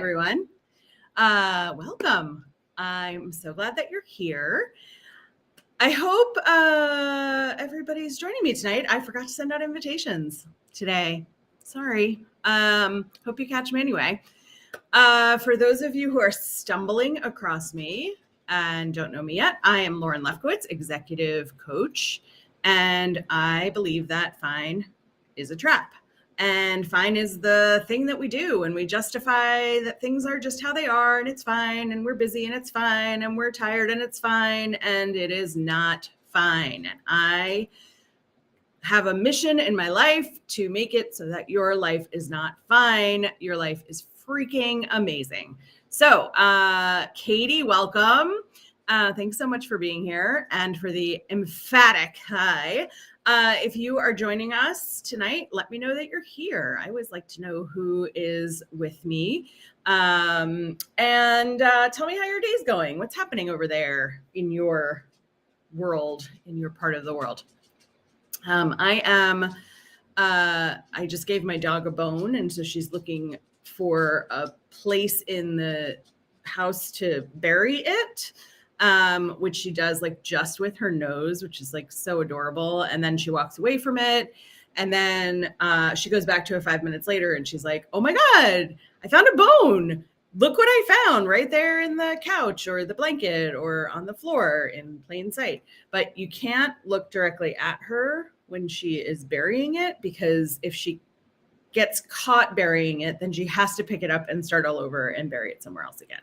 everyone. Welcome. I'm so glad that you're here. I hope everybody's joining me tonight. I forgot to send out invitations today. Sorry. Hope you catch me anyway. For those of you who are stumbling across me and don't know me yet, I am Lauren Lefkowitz, executive coach, and I believe that fine is a trap. And fine is the thing that we do when we justify that things are just how they are and it's fine and we're busy and it's fine and we're tired and it's fine, and it is not fine. And I have a mission in my life to make it so that your life is not fine. Your life is freaking amazing. So, Katie, welcome. Thanks so much for being here and for the emphatic hi. If you are joining us tonight, let me know that you're here. I always like to know who is with me. And tell me how your day's going. What's happening over there in your world, in your part of the world? I just gave my dog a bone, and so she's looking for a place in the house to bury it. Which she does like just with her nose, which is like so adorable. And then she walks away from it. And then she goes back to it 5 minutes later and she's like, oh my God, I found a bone. Look what I found right there in the couch or the blanket or on the floor in plain sight. But you can't look directly at her when she is burying it, because if she gets caught burying it, then she has to pick it up and start all over and bury it somewhere else again.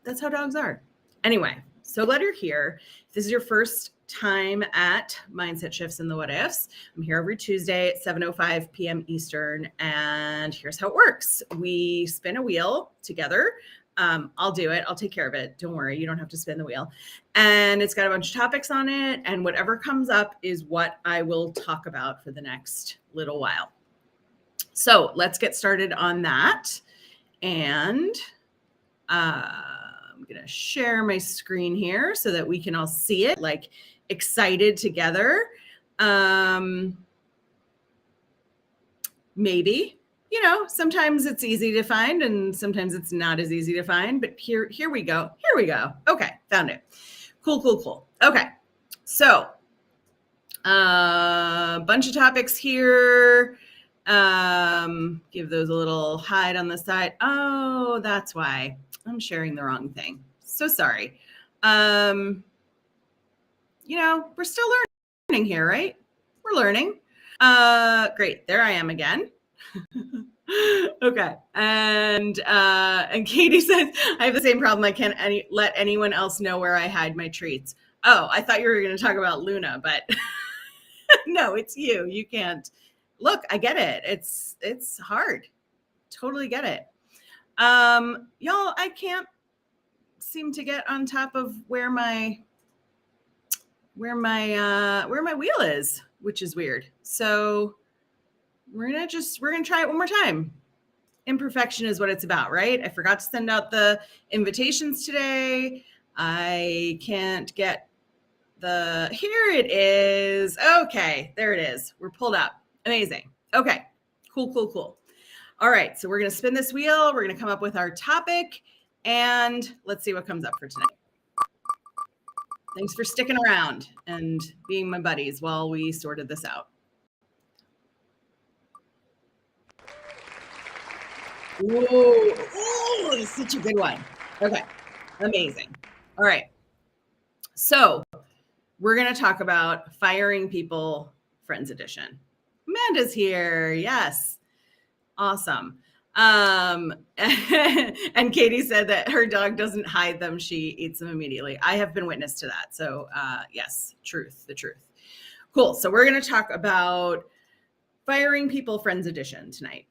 That's how dogs are. Anyway, so glad you're here. If this is your first time at Mindset Shifts and the What Ifs, I'm here every Tuesday at 7:05 p.m. Eastern. And here's how it works. We spin a wheel together. I'll do it. I'll take care of it. Don't worry. You don't have to spin the wheel. And it's got a bunch of topics on it. And whatever comes up is what I will talk about for the next little while. So let's get started on that. And I'm going to share my screen here so that we can all see it, like excited together. Maybe, sometimes it's easy to find and sometimes it's not as easy to find, but here we go. Here we go. Okay. Found it. Cool. Okay. So, bunch of topics here. Give those a little hide on the side. Oh, that's why I'm sharing the wrong thing. So sorry. We're still learning here, right? We're learning. Great. There I am again. Okay. And Katie says, I have the same problem. I can't let anyone else know where I hide my treats. Oh, I thought you were going to talk about Luna, but no, it's you. You can't. Look, I get it. It's hard. Totally get it. Y'all, I can't seem to get on top of where my wheel is, which is weird. So we're gonna try it one more time. Imperfection is what it's about, right? I forgot to send out the invitations today. I can't get here it is. Okay, there it is. We're pulled up. Amazing. Okay, cool. All right, so we're going to spin this wheel. We're going to come up with our topic, and let's see what comes up for tonight. Thanks for sticking around and being my buddies while we sorted this out. Ooh, this is such a good one. Okay, amazing. All right, so we're going to talk about Firing People, Friends Edition. Amanda's here. Yes. Awesome. And Katie said that her dog doesn't hide them. She eats them immediately. I have been witness to that. So yes, the truth. Cool. So we're going to talk about Firing People, Friends Edition tonight.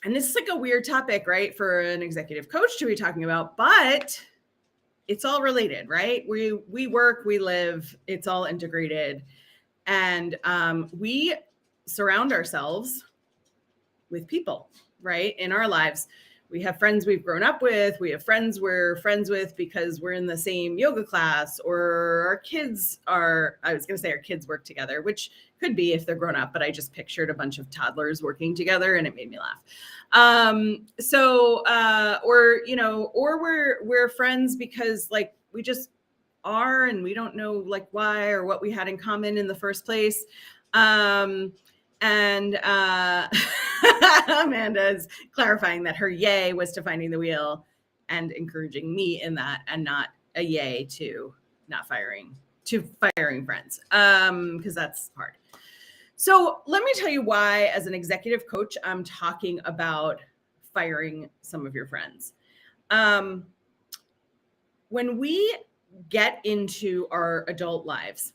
And this is like a weird topic, right? For an executive coach to be talking about, but it's all related, right? We work, we live, it's all integrated. And we surround ourselves with people, right, in our lives. We have friends we've grown up with. We have friends we're friends with because we're in the same yoga class, or our kids are, I was going to say our kids work together, which could be if they're grown up, but I just pictured a bunch of toddlers working together and it made me laugh. Or we're friends because like we just are, and we don't know like why or what we had in common in the first place. Amanda's clarifying that her yay was to finding the wheel and encouraging me in that, and not a yay to firing friends, because that's hard. So let me tell you why, as an executive coach, I'm talking about firing some of your friends. When we get into our adult lives,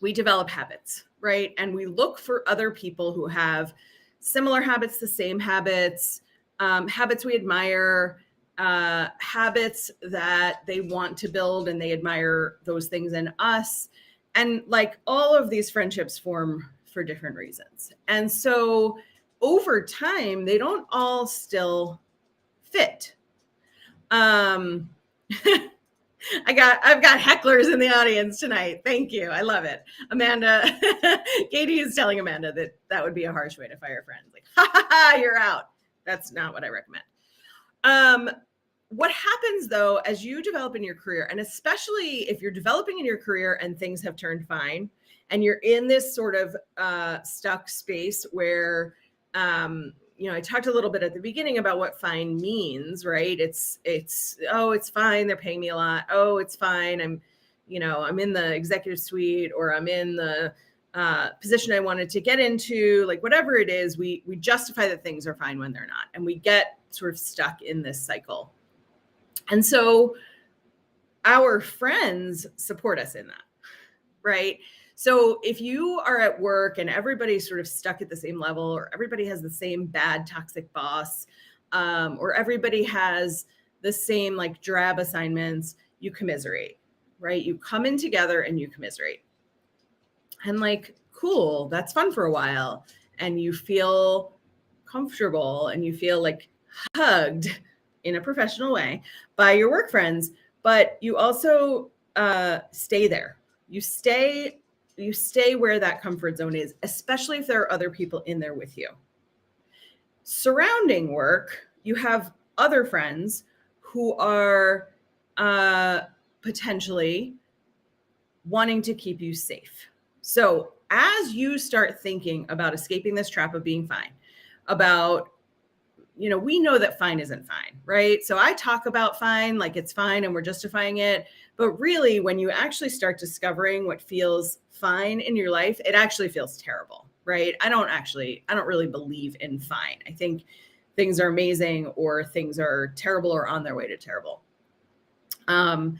we develop habits, right? And we look for other people who have similar habits, the same habits, habits we admire, habits that they want to build, and they admire those things in us. And like all of these friendships form for different reasons. And so over time, they don't all still fit. I've got hecklers in the audience tonight. Thank you. I love it. Amanda, Katie is telling Amanda that would be a harsh way to fire friends. Like, ha, you're out. That's not what I recommend. What happens though, as you develop in your career, and especially if you're developing in your career and things have turned fine, and you're in this sort of stuck space where, I talked a little bit at the beginning about what fine means, right? It's fine. They're paying me a lot. Oh, it's fine. I'm in the executive suite, or I'm in the position I wanted to get into, like whatever it is, we justify that things are fine when they're not. And we get sort of stuck in this cycle. And so our friends support us in that, right? So if you are at work and everybody's sort of stuck at the same level, or everybody has the same bad toxic boss, or everybody has the same like drab assignments, you commiserate, right? You come in together and you commiserate. And like, cool, that's fun for a while. And you feel comfortable and you feel like hugged in a professional way by your work friends, but you also stay there. You stay where that comfort zone is, especially if there are other people in there with you. Surrounding work, you have other friends who are potentially wanting to keep you safe. So as you start thinking about escaping this trap of being fine, about, we know that fine isn't fine, right? So I talk about fine like it's fine and we're justifying it. But really, when you actually start discovering what feels fine in your life, it actually feels terrible, right? I don't really believe in fine. I think things are amazing, or things are terrible, or on their way to terrible. And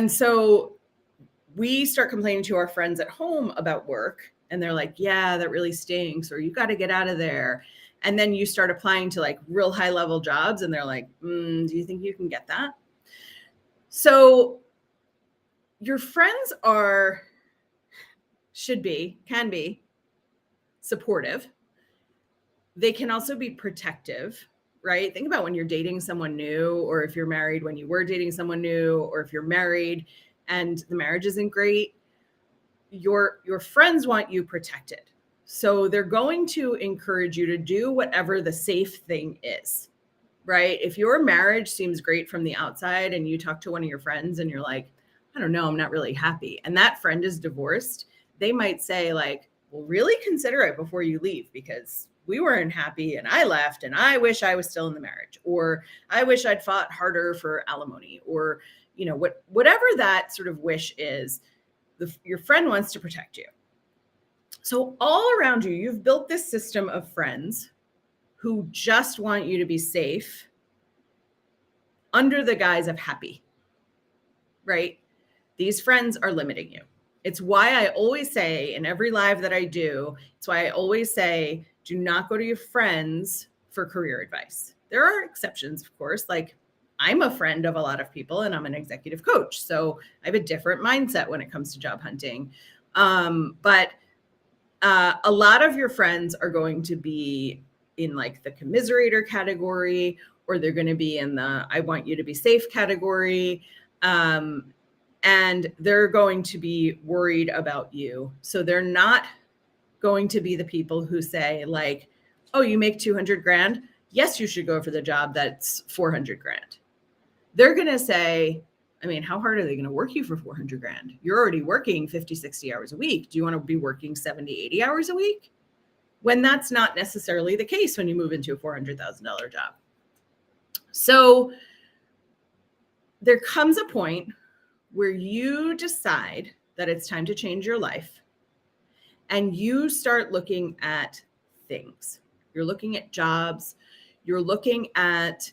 so we start complaining to our friends at home about work, and they're like, yeah, that really stinks, or you got to get out of there. And then you start applying to like real high level jobs, and they're like, do you think you can get that? So your friends can be supportive. They can also be protective, right? Think about when you're dating someone new, or if you're married, when you were dating someone new, or if you're married and the marriage isn't great, your friends want you protected. So they're going to encourage you to do whatever the safe thing is, right? If your marriage seems great from the outside and you talk to one of your friends and you're like, I don't know, I'm not really happy, and that friend is divorced, they might say like, well, really consider it before you leave, because we weren't happy and I left and I wish I was still in the marriage, or I wish I'd fought harder for alimony, or, whatever that sort of wish is, your friend wants to protect you. So all around you, you've built this system of friends who just want you to be safe under the guise of happy, right? These friends are limiting you. It's why I always say in every live that I do, it's why I always say, do not go to your friends for career advice. There are exceptions, of course, like I'm a friend of a lot of people and I'm an executive coach. So I have a different mindset when it comes to job hunting. But a lot of your friends are going to be in like the commiserator category, or they're going to be in the I want you to be safe category. And they're going to be worried about you. So they're not going to be the people who say like, oh, you make 200 grand. Yes, you should go for the job that's 400 grand. They're going to say, I mean, how hard are they going to work you for 400 grand? You're already working 50, 60 hours a week. Do you want to be working 70, 80 hours a week? When that's not necessarily the case when you move into a $400,000 job. So there comes a point where you decide that it's time to change your life and you start looking at things. You're looking at jobs. You're looking at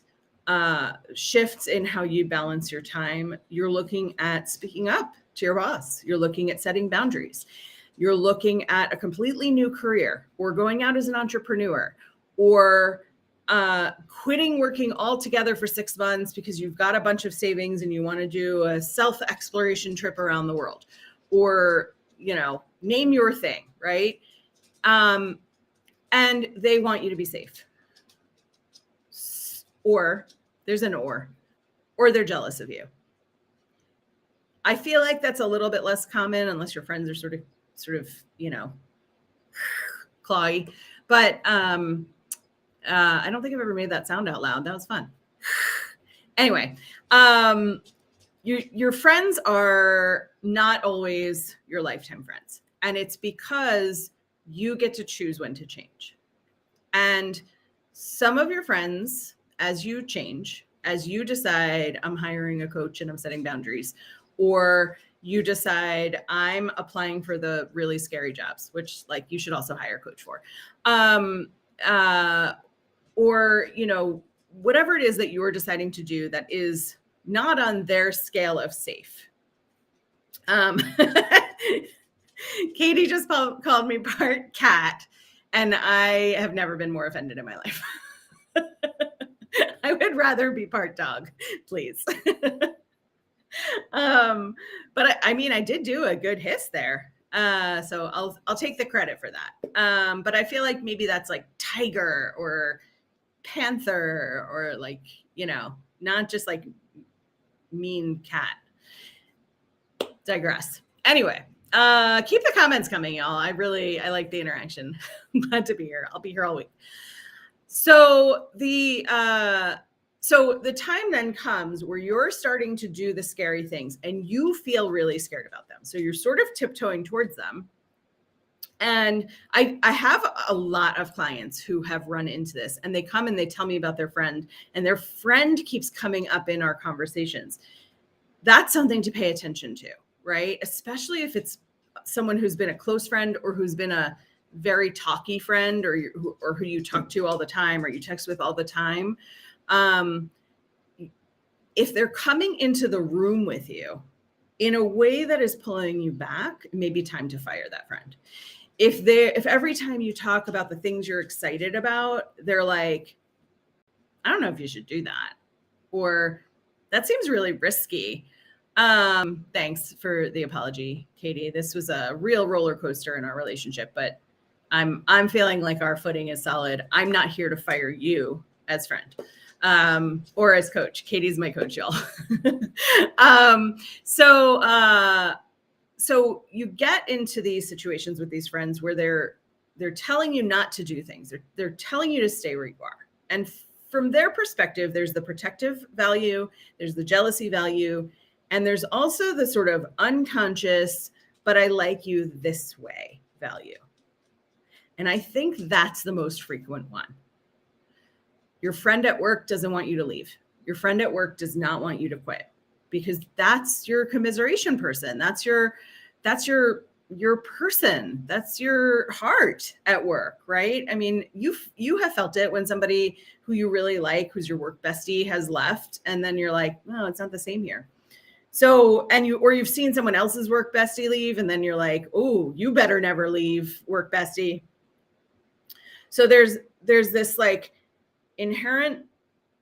shifts in how you balance your time. You're looking at speaking up to your boss. You're looking at setting boundaries. You're looking at a completely new career or going out as an entrepreneur or quitting working altogether for 6 months because you've got a bunch of savings and you want to do a self-exploration trip around the world, or, you know, name your thing, right? And they want you to be safe. Or there's an or they're jealous of you. I feel like that's a little bit less common unless your friends are sort of, you know, clawy, but, I don't think I've ever made that sound out loud. That was fun. Anyway, your friends are not always your lifetime friends. And it's because you get to choose when to change. And some of your friends, as you change, as you decide I'm hiring a coach and I'm setting boundaries, or you decide I'm applying for the really scary jobs, which like you should also hire a coach for. Or, you know, whatever it is that you're deciding to do that is not on their scale of safe. Katie just called me part cat, and I have never been more offended in my life. I would rather be part dog, please. But I mean, I did do a good hiss there. So I'll take the credit for that. But I feel like maybe that's like tiger or panther or like, you know, not just like mean cat. Digress. Anyway, keep the comments coming, y'all. I like the interaction. Glad to be here. I'll be here all week. So the time then comes where you're starting to do the scary things and you feel really scared about them. So you're sort of tiptoeing towards them. And I have a lot of clients who have run into this, and they come and they tell me about their friend, and their friend keeps coming up in our conversations. That's something to pay attention to, right? Especially if it's someone who's been a close friend or who's been a very talky friend, or who you talk to all the time or you text with all the time. If they're coming into the room with you in a way that is pulling you back, it may be time to fire that friend. If every time you talk about the things you're excited about, they're like, I don't know if you should do that, or that seems really risky. Thanks for the apology, Katie. This was a real roller coaster in our relationship, but I'm feeling like our footing is solid. I'm not here to fire you as friend, or as coach. Katie's my coach, y'all. So you get into these situations with these friends where they're telling you not to do things. They're telling you to stay where you are. And from their perspective, there's the protective value, there's the jealousy value, and there's also the sort of unconscious, but I like you this way value. And I think that's the most frequent one. Your friend at work doesn't want you to leave. Your friend at work does not want you to quit, because that's your commiseration person. That's your person. That's your heart at work, right? I mean, you have felt it when somebody who you really like, who's your work bestie, has left, and then you're like, no, it's not the same here. So, you've seen someone else's work bestie leave, and then you're like, oh, you better never leave, work bestie. So there's this like inherent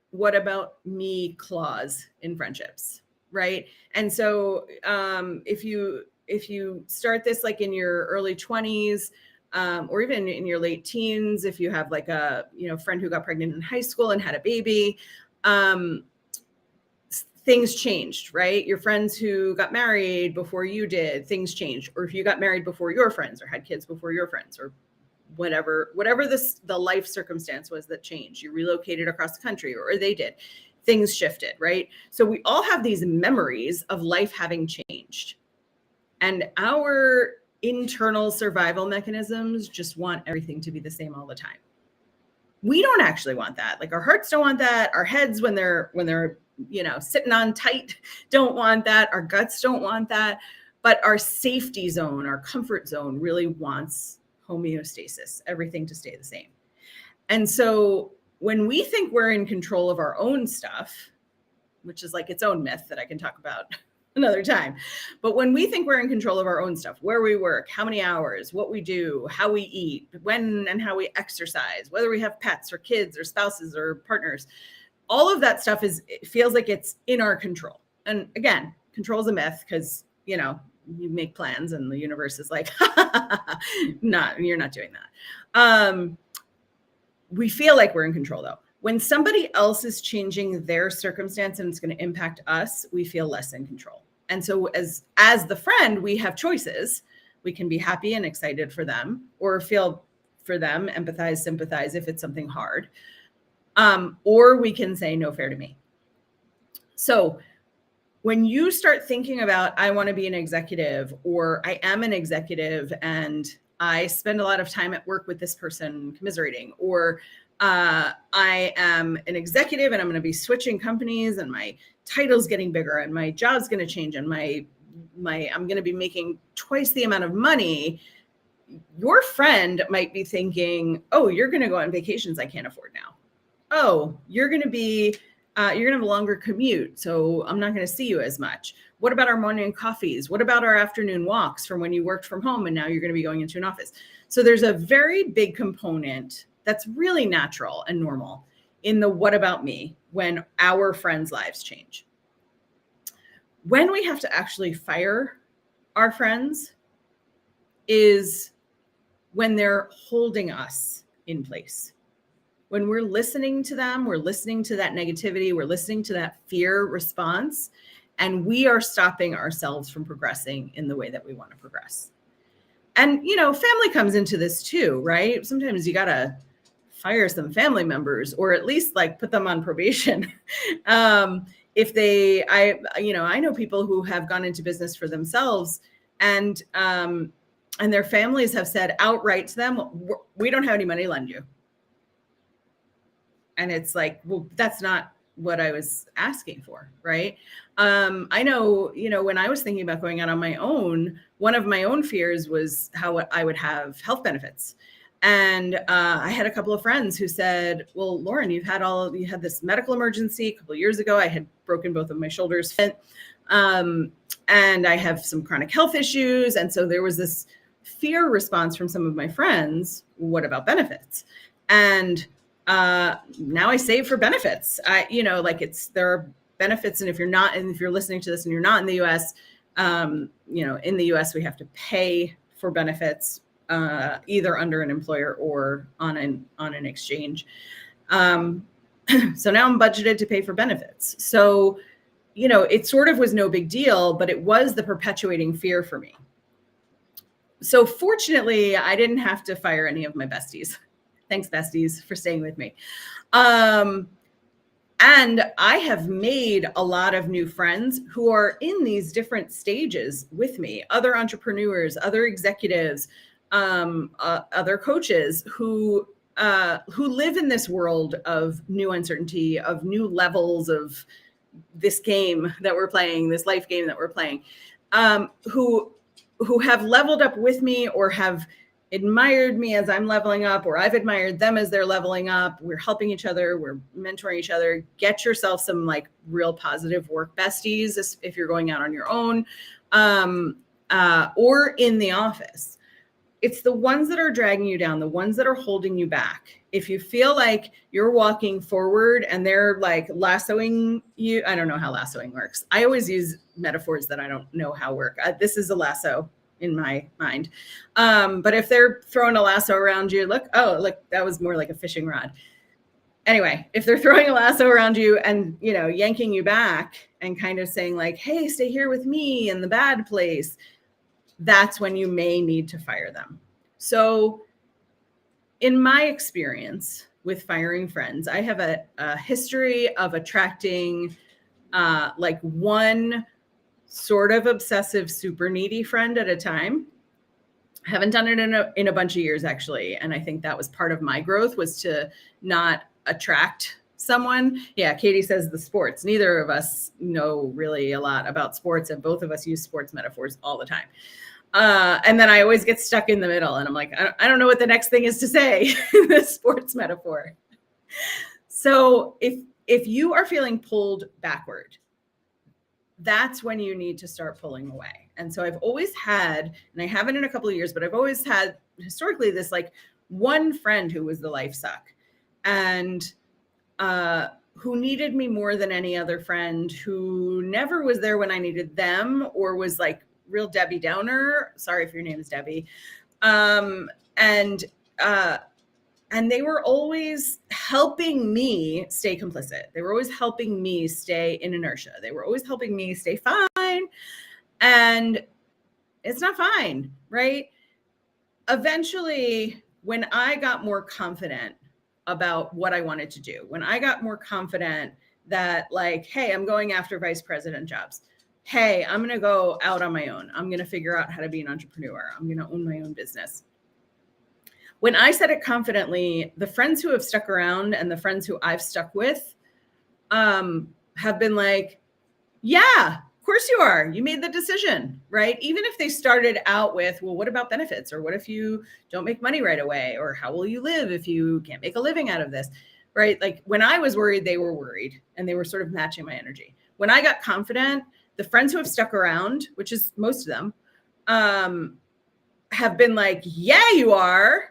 what about me clause in friendships, right? And so if you start this like in your early 20s, or even in your late teens, if you have like a, friend who got pregnant in high school and had a baby, things changed, right? Your friends who got married before you did, things changed. Or if you got married before your friends or had kids before your friends, or whatever the life circumstance was that changed. You relocated across the country, or they did. Things shifted, right? So we all have these memories of life having changed. And our internal survival mechanisms just want everything to be the same all the time. We don't actually want that. Like, our hearts don't want that. Our heads, when they're sitting on tight, don't want that. Our guts don't want that. But our safety zone, our comfort zone, really wants homeostasis, everything to stay the same. And so when we think we're in control of our own stuff, which is like its own myth that I can talk about another time, but when we think we're in control of our own stuff, where we work, how many hours, what we do, how we eat, when and how we exercise, whether we have pets or kids or spouses or partners, all of that stuff it feels like it's in our control. And again, control is a myth, because, you make plans and the universe is like, no, you're not doing that. We feel like we're in control, though. When somebody else is changing their circumstance and it's going to impact us, we feel less in control. And so as the friend, we have choices. We can be happy and excited for them, or feel for them, empathize, sympathize if it's something hard. Or we can say, no fair to me. So when you start thinking about, I want to be an executive, or I am an executive and I spend a lot of time at work with this person commiserating, or I am an executive and I'm going to be switching companies and my title's getting bigger and my job's going to change and I'm going to be making twice the amount of money. Your friend might be thinking, oh, you're going to go on vacations I can't afford now. Oh, you're going to have a longer commute, so I'm not going to see you as much. What about our morning coffees? What about our afternoon walks from when you worked from home and now you're going to be going into an office? So there's a very big component that's really natural and normal in the what about me when our friends' lives change. When we have to actually fire our friends is when they're holding us in place. When we're listening to them, we're listening to that negativity, we're listening to that fear response, and we are stopping ourselves from progressing in the way that we want to progress. And, family comes into this too, right? Sometimes you got to fire some family members, or at least like put them on probation. I know people who have gone into business for themselves, and their families have said outright to them, we don't have any money to lend you. And it's like, well, that's not what I was asking for, right? I know, when I was thinking about going out on my own, one of my own fears was how I would have health benefits. And I had a couple of friends who said, well, Lauren, you had this medical emergency a couple of years ago. I had broken both of my shoulders. And I have some chronic health issues. And so there was this fear response from some of my friends. What about benefits? And now I save for benefits. There are benefits. And if you're listening to this and you're not in the US, in the US, we have to pay for benefits, either under an employer or on an exchange. So now I'm budgeted to pay for benefits. So, it sort of was no big deal, but it was the perpetuating fear for me. So fortunately, I didn't have to fire any of my besties. Thanks, besties, for staying with me. And I have made a lot of new friends who are in these different stages with me, other entrepreneurs, other executives, other coaches who live in this world of new uncertainty, of new levels of this game that we're playing, this life game that we're playing, who have leveled up with me or have admired me as I'm leveling up, or I've admired them as they're leveling up. We're helping each other. We're mentoring each other. Get yourself some like real positive work besties if you're going out on your own, or in the office. It's the ones that are dragging you down, the ones that are holding you back. If you feel like you're walking forward and they're like lassoing you, I don't know how lassoing works. I always use metaphors that I don't know how work. This is a lasso. in my mind. But if they're throwing a lasso around you, look, that was more like a fishing rod. Anyway, if they're throwing a lasso around you and, yanking you back and kind of saying like, hey, stay here with me in the bad place, that's when you may need to fire them. So in my experience with firing friends, I have a history of attracting like one sort of obsessive, super needy friend at a time. I haven't done it in a bunch of years, actually. And I think that was part of my growth, was to not attract someone. Yeah, Katie says the sports. Neither of us know really a lot about sports, and both of us use sports metaphors all the time. And then I always get stuck in the middle, and I'm like, I don't know what the next thing is to say in this sports metaphor. So if you are feeling pulled backward, that's when you need to start pulling away. And so I've always had, and I haven't in a couple of years, but I've always had historically this like one friend who was the life suck, and who needed me more than any other friend, who never was there when I needed them, or was like real Debbie Downer. Sorry if your name is Debbie. And they were always helping me stay complicit. They were always helping me stay in inertia. They were always helping me stay fine. And it's not fine, right? Eventually, when I got more confident about what I wanted to do, when I got more confident that like, hey, I'm going after vice president jobs. Hey, I'm going to go out on my own. I'm going to figure out how to be an entrepreneur. I'm going to own my own business. When I said it confidently, the friends who have stuck around and the friends who I've stuck with have been like, yeah, of course you are. You made the decision, right? Even if they started out with, well, what about benefits? Or what if you don't make money right away? Or how will you live if you can't make a living out of this, right? Like when I was worried, they were worried, and they were sort of matching my energy. When I got confident, the friends who have stuck around, which is most of them, have been like, yeah, you are.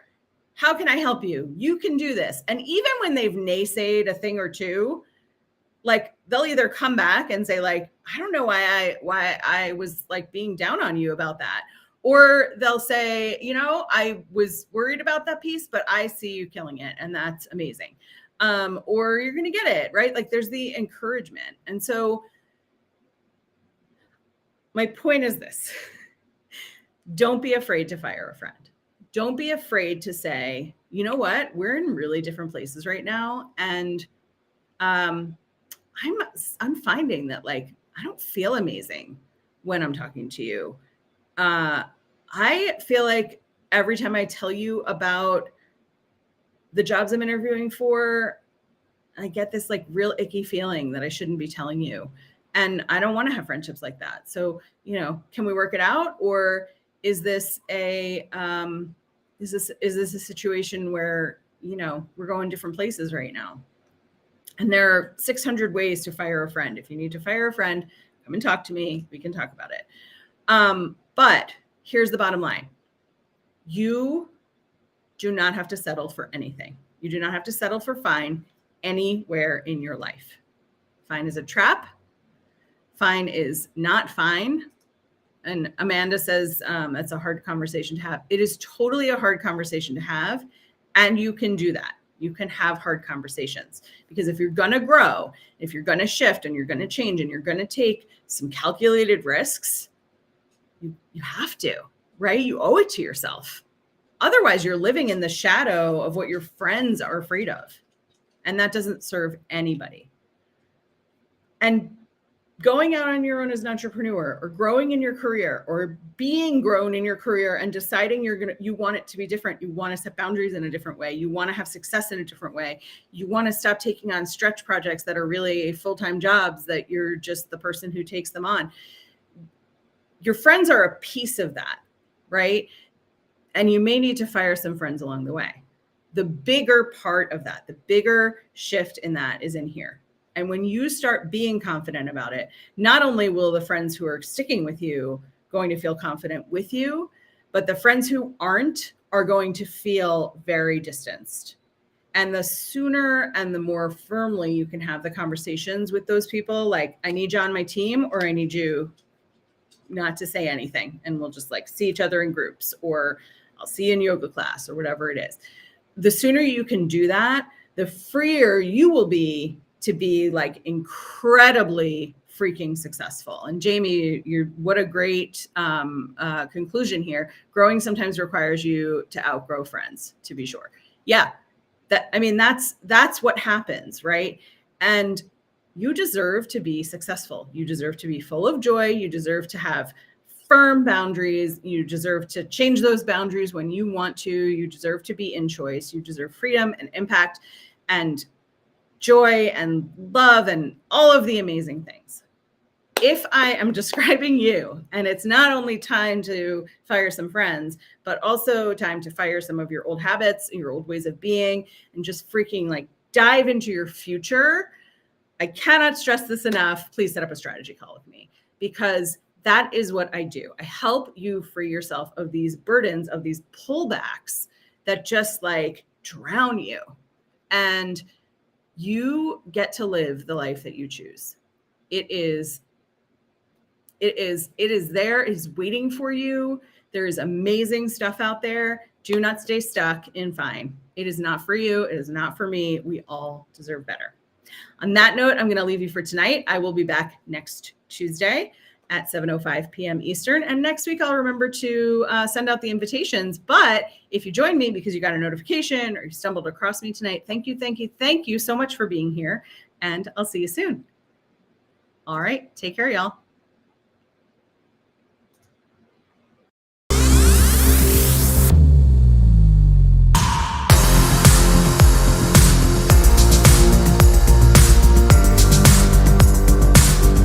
How can I help you? You can do this. And even when they've naysayed a thing or two, like they'll either come back and say like, I don't know why I was like being down on you about that. Or they'll say, I was worried about that piece, but I see you killing it, and that's amazing. Or you're going to get it, right? Like there's the encouragement. And so my point is this: don't be afraid to fire a friend. Don't be afraid to say, you know what, we're in really different places right now. And I'm finding that like, I don't feel amazing when I'm talking to you. I feel like every time I tell you about the jobs I'm interviewing for, I get this like real icky feeling that I shouldn't be telling you. And I don't want to have friendships like that. So, can we work it out? Or is this a situation where, we're going different places right now? And there are 600 ways to fire a friend. If you need to fire a friend, come and talk to me. We can talk about it. But here's the bottom line. You do not have to settle for anything. You do not have to settle for fine anywhere in your life. Fine is a trap. Fine is not fine. And Amanda says that's a hard conversation to have. It is totally a hard conversation to have. And you can do that. You can have hard conversations, because if you're going to grow, if you're going to shift and you're going to change and you're going to take some calculated risks, you have to, right? You owe it to yourself. Otherwise, you're living in the shadow of what your friends are afraid of. And that doesn't serve anybody. And going out on your own as an entrepreneur, or growing in your career, or being grown in your career and deciding you want it to be different. You want to set boundaries in a different way. You want to have success in a different way. You want to stop taking on stretch projects that are really full-time jobs that you're just the person who takes them on. Your friends are a piece of that, right? And you may need to fire some friends along the way. The bigger part of that, the bigger shift in that is in here. And when you start being confident about it, not only will the friends who are sticking with you going to feel confident with you, but the friends who aren't are going to feel very distanced. And the sooner and the more firmly you can have the conversations with those people, like, I need you on my team, or I need you not to say anything, and we'll just like see each other in groups, or I'll see you in yoga class or whatever it is. The sooner you can do that, the freer you will be to be like incredibly freaking successful. And Jamie, what a great conclusion here. Growing sometimes requires you to outgrow friends, to be sure. Yeah, that's what happens, right? And you deserve to be successful. You deserve to be full of joy. You deserve to have firm boundaries. You deserve to change those boundaries when you want to. You deserve to be in choice. You deserve freedom and impact and joy and love and all of the amazing things. If I am describing you, and it's not only time to fire some friends, but also time to fire some of your old habits and your old ways of being, and just freaking like dive into your future, I cannot stress this enough. Please set up a strategy call with me, because that is what I do. I help you free yourself of these burdens, of these pullbacks that just like drown you. And you get to live the life that you choose. It is there. It is waiting for you. There is amazing stuff out there. Do not stay stuck in fine. It is not for you. It is not for me. We all deserve better. On that note, I'm going to leave you for tonight. I will be back next Tuesday at 7:05 p.m. Eastern. And next week, I'll remember to send out the invitations. But if you joined me because you got a notification or you stumbled across me tonight, thank you so much for being here. And I'll see you soon. All right. Take care, y'all.